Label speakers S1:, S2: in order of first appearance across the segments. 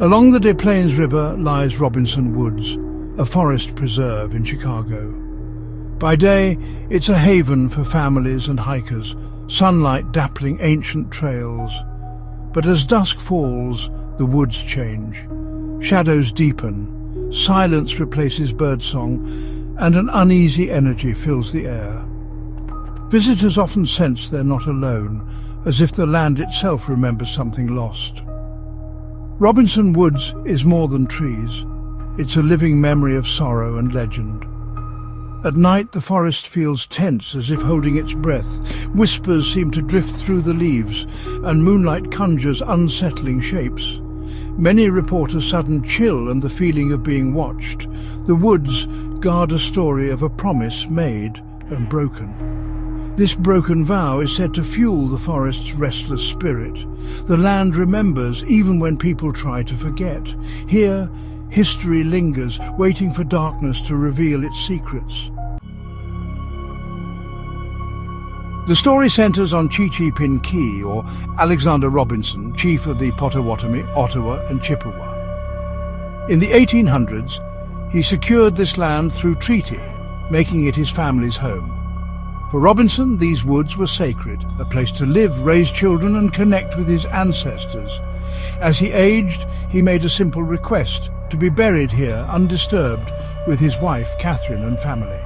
S1: Along the Des Plaines River lies Robinson Woods, a forest preserve in Chicago. By day, it's a haven for families and hikers, sunlight dappling ancient trails. But as dusk falls, the woods change. Shadows deepen, silence replaces birdsong, and an uneasy energy fills the air. Visitors often sense they're not alone, as if the land itself remembers something lost. Robinson Woods is more than trees. It's a living memory of sorrow and legend. At night, the forest feels tense, as if holding its breath. Whispers seem to drift through the leaves, and moonlight conjures unsettling shapes. Many report a sudden chill and the feeling of being watched. The woods guard a story of a promise made and broken. This broken vow is said to fuel the forest's restless spirit. The land remembers even when people try to forget. Here, history lingers, waiting for darkness to reveal its secrets. The story centers on Chi-Chi-Pin Key, or Alexander Robinson, chief of the Potawatomi, Ottawa and Chippewa. In the 1800s, he secured this land through treaty, making it his family's home. For Robinson, these woods were sacred, a place to live, raise children and connect with his ancestors. As he aged, he made a simple request to be buried here undisturbed with his wife, Catherine, and family.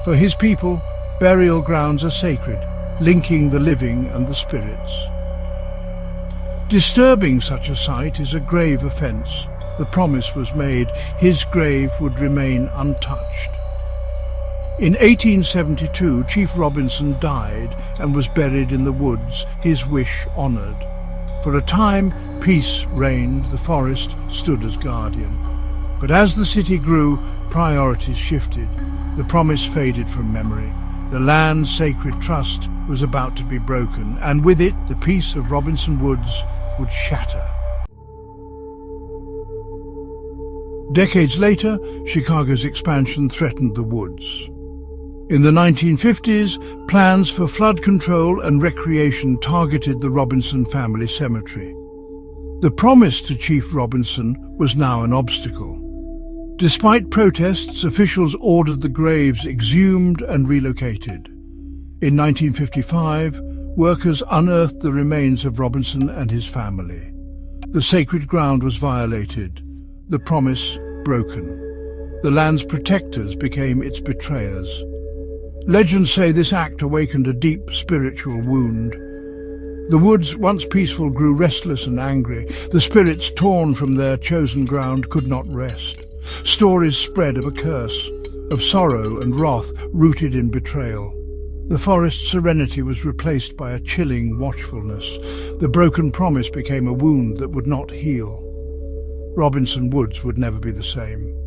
S1: For his people, burial grounds are sacred, linking the living and the spirits. Disturbing such a site is a grave offence. The promise was made, his grave would remain untouched. In 1872, Chief Robinson died and was buried in the woods, his wish honoured. For a time, peace reigned, the forest stood as guardian. But as the city grew, priorities shifted. The promise faded from memory. The land's sacred trust was about to be broken, and with it, the peace of Robinson Woods would shatter. Decades later, Chicago's expansion threatened the woods. In the 1950s, plans for flood control and recreation targeted the Robinson family cemetery. The promise to Chief Robinson was now an obstacle. Despite protests, officials ordered the graves exhumed and relocated. In 1955, workers unearthed the remains of Robinson and his family. The sacred ground was violated, the promise broken. The land's protectors became its betrayers. Legends say this act awakened a deep spiritual wound. The woods, once peaceful, grew restless and angry. The spirits torn from their chosen ground could not rest. Stories spread of a curse, of sorrow and wrath rooted in betrayal. The forest's serenity was replaced by a chilling watchfulness. The broken promise became a wound that would not heal. Robinson Woods would never be the same.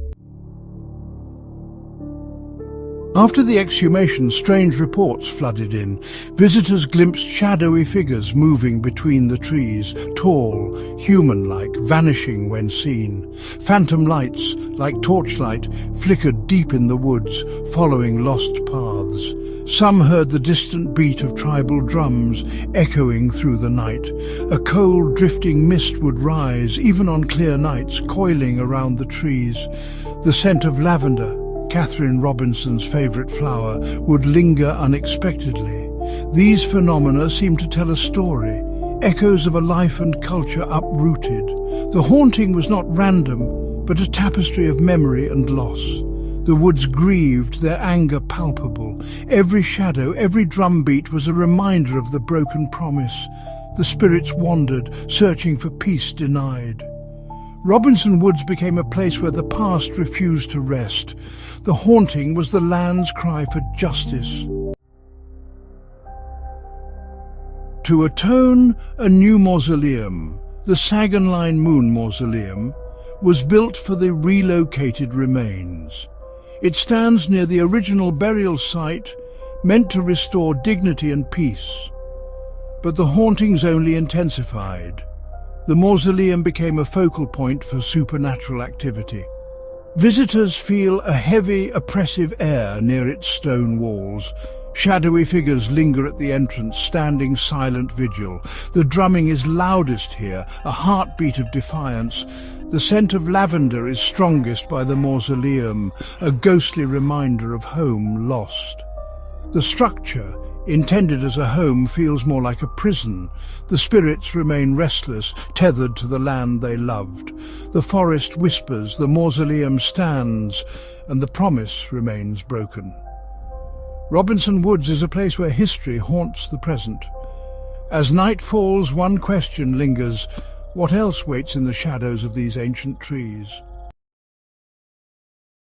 S1: After the exhumation, strange reports flooded in. Visitors glimpsed shadowy figures moving between the trees, tall, human-like, vanishing when seen. Phantom lights, like torchlight, flickered deep in the woods, following lost paths. Some heard the distant beat of tribal drums echoing through the night. A cold, drifting mist would rise, even on clear nights, coiling around the trees. The scent of lavender, Catherine Robinson's favourite flower, would linger unexpectedly. These phenomena seemed to tell a story, echoes of a life and culture uprooted. The haunting was not random, but a tapestry of memory and loss. The woods grieved, their anger palpable. Every shadow, every drumbeat was a reminder of the broken promise. The spirits wandered, searching for peace denied. Robinson Woods became a place where the past refused to rest. The haunting was the land's cry for justice. To atone, a new mausoleum, the Sagonline Moon Mausoleum, was built for the relocated remains. It stands near the original burial site, meant to restore dignity and peace. But the hauntings only intensified. The mausoleum became a focal point for supernatural activity. Visitors feel a heavy, oppressive air near its stone walls. Shadowy figures linger at the entrance, standing silent vigil. The drumming is loudest here, a heartbeat of defiance. The scent of lavender is strongest by the Mausoleum, a ghostly reminder of home lost. The structure, intended as a home, feels more like a prison. The spirits remain restless, tethered to the land they loved. The forest whispers, the mausoleum stands, and the promise remains broken. Robinson Woods is a place where history haunts the present. As night falls, one question lingers: what else waits in the shadows of these ancient trees?